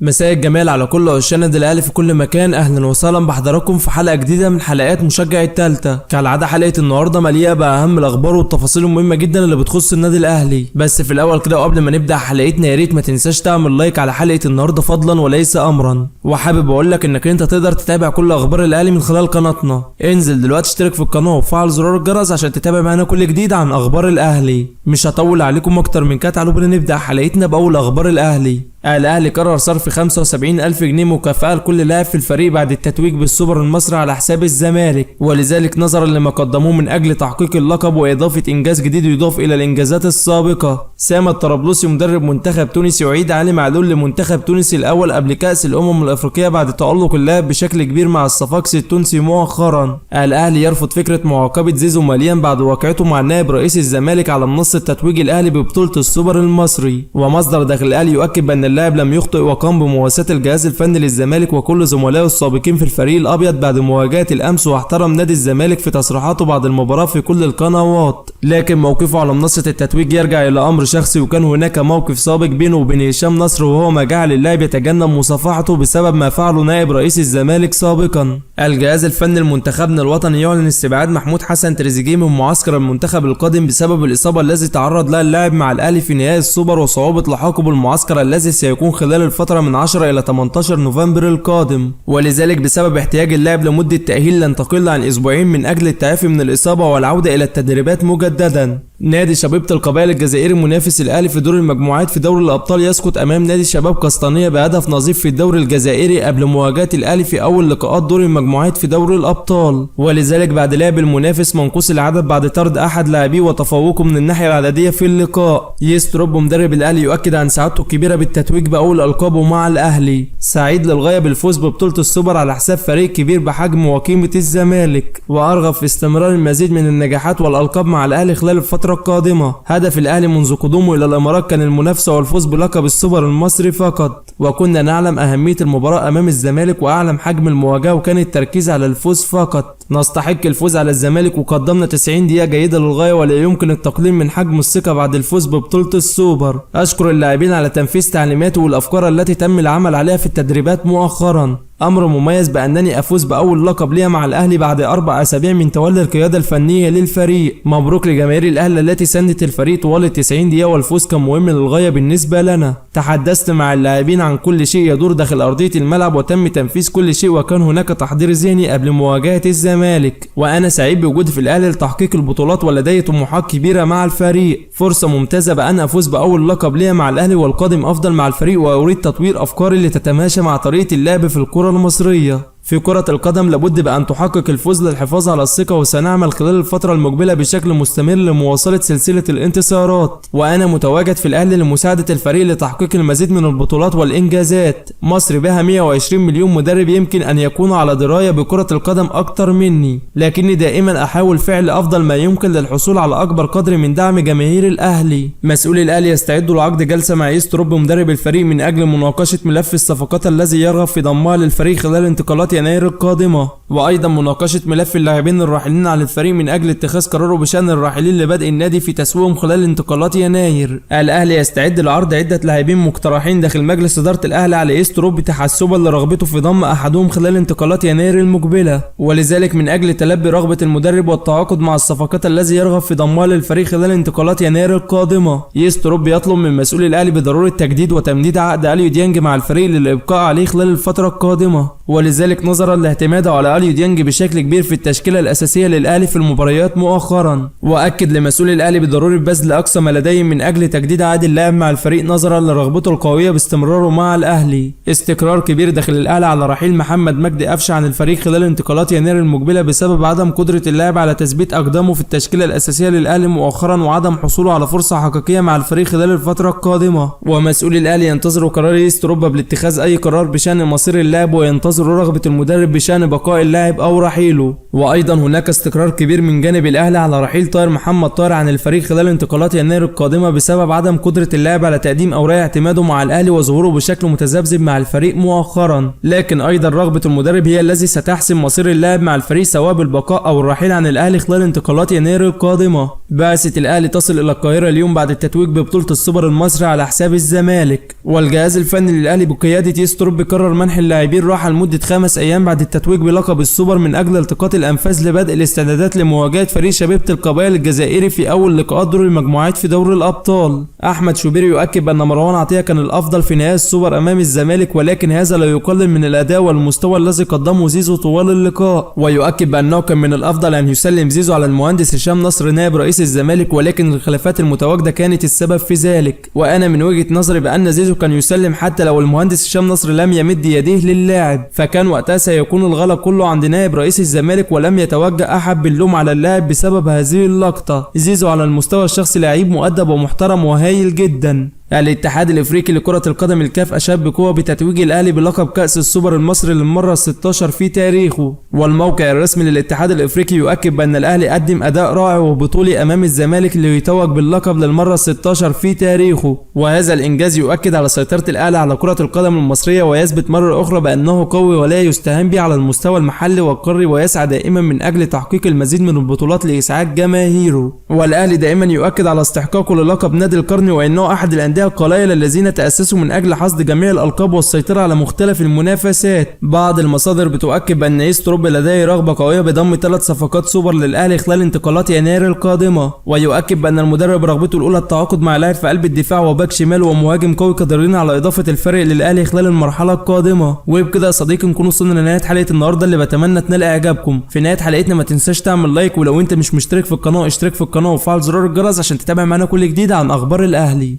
مساء الجمال على كل عشاق النادي الاهلي في كل مكان. اهلا وسهلا بحضراتكم في حلقه جديده من حلقات مشجع التالتة. كالعاده حلقه النهارده مليئه باهم الاخبار والتفاصيل المهمه جدا اللي بتخص النادي الاهلي. بس في الاول كده وقبل ما نبدا حلقتنا يا ريت ما تنساش تعمل لايك على حلقه النهارده فضلا وليس امرا. وحابب اقول لك انك انت تقدر تتابع كل اخبار الاهلي من خلال قناتنا. انزل دلوقتي اشترك في القناه وفعل زرار الجرس عشان تتابع معانا كل جديد عن اخبار الاهلي. مش هطول عليكم اكتر من كده، تعالوا بينا نبدا حلقتنا باول اخبار الاهلي. الاهلي قرر صرف 75,000 جنيه مكافأة لكل لاعب في الفريق بعد التتويج بالسوبر المصري على حساب الزمالك، ولذلك نظرا لما قدموه من اجل تحقيق اللقب واضافة انجاز جديد يضاف الى الانجازات السابقة. سام الطرابلسي مدرب منتخب تونس يعيد علي معلول لمنتخب تونس الاول قبل كأس الامم الافريقية بعد تألق اللاعب بشكل كبير مع الصفاقسي التونسي مؤخرا. الاهلي يرفض فكرة معاقبة زيزو ماليا بعد واقعته مع نائب رئيس الزمالك على منصة تتويج الاهلي ببطولة السوبر المصري. ومصدر داخل الاهلي يؤكد بان اللاعب لم يخطئ وقام بمواساة الجهاز الفني للزمالك وكل زملائه السابقين في الفريق الابيض بعد مواجهة الامس، واحترم نادي الزمالك في تصريحاته بعد المباراة في كل القنوات. لكن موقفه على منصة التتويج يرجع الى امر شخصي، وكان هناك موقف سابق بينه وبين هشام نصر وهو ما جعل اللاعب يتجنب مصافحته بسبب ما فعله نائب رئيس الزمالك سابقا. الجهاز الفني لمنتخبنا الوطني يعلن استبعاد محمود حسن تريزيجيه من معسكر المنتخب القادم بسبب الاصابة التي تعرض لها اللاعب مع الاهلي في نهائي السوبر وصعوبة لحاقه بالمعسكر الذي سيكون خلال الفترة من 10 إلى 18 نوفمبر القادم. ولذلك بسبب احتياج اللاعب لمدة تأهيل لن تقل عن أسبوعين من أجل التعافي من الإصابة والعودة إلى التدريبات مجددا. نادي شبيبة القبائل الجزائري منافس الأهلي في دور المجموعات في دوري الأبطال يسقط أمام نادي شباب قسطنطينية بهدف نظيف في الدوري الجزائري قبل مواجهة الأهلي في أول لقاءات دور المجموعات في دوري الأبطال، ولذلك بعد لعب المنافس منقوص العدد بعد طرد أحد لاعبيه وتفوقه من الناحية العددية في اللقاء. يستروب مدرب الأهلي يؤكد عن سعادته الكبيرة بالتتويج بأول ألقابه مع الأهلي، سعيد للغاية بالفوز ببطولة السوبر على حساب فريق كبير بحجم وقيمة الزمالك، وأرغب في استمرار المزيد من النجاحات والألقاب مع الأهلي خلال الفترة القادمة. هدف الأهلي منذ قدومه إلى الإمارات كان المنافسة والفوز بلقب السوبر المصري فقط، وكنا نعلم أهمية المباراة أمام الزمالك وأعلم حجم المواجهة وكان التركيز على الفوز فقط. نستحق الفوز على الزمالك وقدمنا 90 دقيقة جيدة للغاية ولا يمكن التقليل من حجم الثقة بعد الفوز ببطولة السوبر. أشكر اللاعبين على تنفيذ تعليماته والأفكار التي تم العمل عليها في التدريبات مؤخرا. أمر مميز بأنني أفوز بأول لقب لي مع الأهلي بعد 4 أسابيع من تولي القيادة الفنية للفريق. مبروك لجماهير الأهلي التي ساندت الفريق طوال 90 دقيقة والفوز كان مهم للغاية بالنسبة لنا. تحدثت مع اللاعبين عن كل شيء يدور داخل أرضية الملعب وتم تنفيذ كل شيء، وكان هناك تحضير ذهني قبل مواجهة الزمالك، وأنا سعيد بوجودي في الأهلي لتحقيق البطولات ولدي طموحات كبيرة مع الفريق. فرصة ممتازة بأن أفوز بأول لقب لي مع الأهلي والقادم أفضل مع الفريق، وأريد تطوير أفكاري لتتماشى مع طريقة اللعب في الكرة المصرية. في كرة القدم لابد بأن تحقق الفوز للحفاظ على الثقة، وسنعمل خلال الفترة المقبلة بشكل مستمر لمواصلة سلسلة الانتصارات، وأنا متواجد في الأهلي لمساعدة الفريق لتحقيق المزيد من البطولات والإنجازات. مصر بها 120 مليون مدرب يمكن أن يكون على دراية بكرة القدم أكتر مني، لكني دائما أحاول فعل أفضل ما يمكن للحصول على أكبر قدر من دعم جماهير الأهلي. مسؤولي الأهلي يستعدوا لعقد جلسة مع يستروب مدرب الفريق من أجل مناقشة ملف الصفقات الذي يرغب في ضمها للفريق خلال انتقالات يناير القادمة، وأيضا مناقشة ملف اللاعبين الراحلين عن الفريق من أجل اتخاذ قراره بشأن الراحلين لبدء النادي في تسويقهم خلال انتقالات يناير. الأهلي يستعد لعرض عدة لاعبين مقترحين داخل مجلس إدارة الأهلي على يستروب تحسبا لرغبته في ضم أحدهم خلال انتقالات يناير المقبلة، ولذلك من أجل تلبي رغبة المدرب والتعاقد مع الصفقات الذي يرغب في ضمها للفريق خلال انتقالات يناير القادمة، يستروب يطلب من مسؤولي الأهلي بضرورة تجديد وتمديد عقد أليو ديانج مع الفريق للإبقاء عليه خلال الفترة القادمة، ولذلك نظرا لاعتماده على أليو ديانج بشكل كبير في التشكيلة الأساسية للأهلي في المباريات مؤخرا. وأكد لمسؤول الأهلي بضرورة بذل أقصى ما لديهم من أجل تجديد عقد اللاعب مع الفريق نظرا لرغبته القوية باستمراره مع الأهلي. استقرار كبير داخل الأهلي على رحيل محمد مجدي قفشه عن الفريق خلال انتقالات يناير المقبلة بسبب عدم قدرة اللاعب على تثبيت أقدامه في التشكيلة الأساسية للأهلي مؤخرا، وعدم حصوله على فرصة حقيقية مع الفريق خلال الفترة القادمة. ومسؤول الأهلي ينتظروا قرار يستروب بالاتخاذ أي قرار بشأن مصير اللاعب، وينتظروا رغبة المدرب بشأن بقاء اللاعب أو رحيله. وأيضا هناك استقرار كبير من جانب الأهلي على رحيل طاهر محمد طاهر عن الفريق خلال انتقالات يناير القادمة بسبب عدم قدرة اللاعب على تقديم أوراق اعتماده مع الأهلي وظهوره بشكل متذبذب مع الفريق مؤخرا، لكن أيضا رغبة المدرب هي الذي ستحسم مصير اللاعب مع الفريق سواء بالبقاء أو الرحيل عن الأهلي خلال انتقالات يناير القادمة. بعثة الاهلي تصل الى القاهرة اليوم بعد التتويج ببطولة السوبر المصري على حساب الزمالك، والجهاز الفني للاهلي بقيادة يستروب قرر منح اللاعبين راحة لمدة 5 ايام بعد التتويج بلقب السوبر من اجل التقاط الانفاس لبدء الاستعدادات لمواجهة فريق شبيبة القبائل الجزائري في اول لقاءات دور المجموعات في دوري الابطال. احمد شوبير يؤكد بان مروان عطية كان الافضل في نهائي السوبر امام الزمالك، ولكن هذا لا يقلل من الاداء والمستوى الذي قدمه زيزو طوال اللقاء، ويؤكد بانه كان من الافضل ان يسلم زيزو على المهندس هشام نصر نائب رئيس الزمالك، ولكن الخلافات المتواجدة كانت السبب في ذلك. وانا من وجهة نظري بان زيزو كان يسلم حتى لو المهندس هشام نصر لم يمد يديه للاعب، فكان وقتها سيكون الغلط كله عند نائب رئيس الزمالك، ولم يتوجه احد باللوم على اللاعب بسبب هذه اللقطة. زيزو على المستوى الشخصي لعيب مؤدب ومحترم وهايل جدا. الاتحاد الافريقي لكرة القدم الكاف اشاد بقوة بتتويج الاهلي بلقب كأس السوبر المصري للمرة 16 في تاريخه، والموقع الرسمي للاتحاد الافريقي يؤكد بان الاهلي قدم اداء رائع وبطولي امام الزمالك ليتوج باللقب للمرة 16 في تاريخه، وهذا الانجاز يؤكد على سيطرة الاهلي على كرة القدم المصرية، ويثبت مرة اخرى بانه قوي ولا يستهان به على المستوى المحلي والقاري، ويسعى دائما من اجل تحقيق المزيد من البطولات لاسعاد جماهيره. والاهلي دائما يؤكد على استحقاقه للقب نادي القرن، وانه احد الانديه القلائل الذين تأسسوا من أجل حصد جميع الألقاب والسيطرة على مختلف المنافسات. بعض المصادر بتؤكد بأن يستروب لديه رغبة قوية بضم 3 صفقات سوبر للأهلي خلال انتقالات يناير القادمة، ويؤكد بأن المدرب رغبته الأولى التعاقد مع لاعب في قلب الدفاع وباك شمال ومهاجم قوي قادرين على إضافة الفرق للأهلي خلال المرحلة القادمة. وبكده يا صديقي نكون وصلنا لنهاية حلقة النهاردة اللي بتمنى تنال إعجابكم. في نهاية حلقتنا ما تنساش تعمل لايك، ولو أنت مش مشترك في القناة اشترك في القناة وفعل زرار الجرس عشان تتابع معنا كل جديد عن أخبار الأهلي.